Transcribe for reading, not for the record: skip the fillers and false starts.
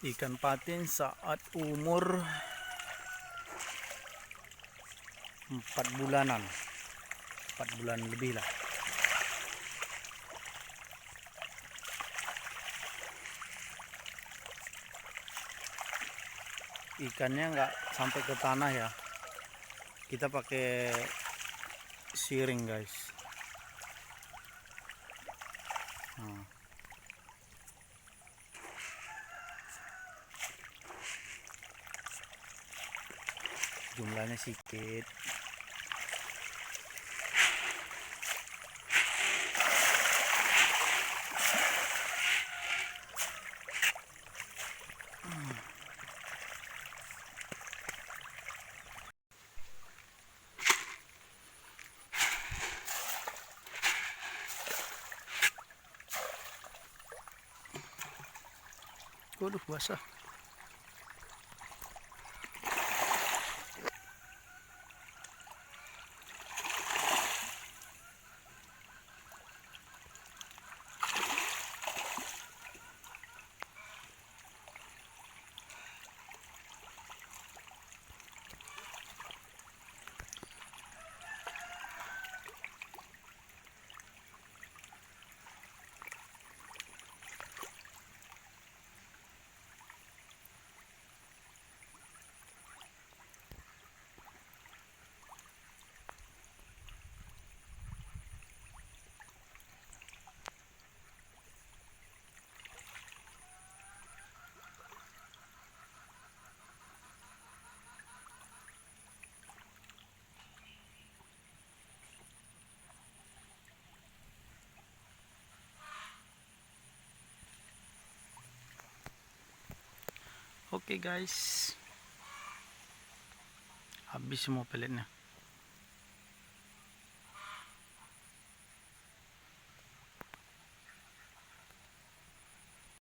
Ikan patin saat umur 4 bulanan, 4 bulan lebih lah. Ikannya nggak sampai ke tanah ya, kita pakai siring guys. Jumlahnya sedikit. Waduh, basah. Oke guys, habis semua peletnya.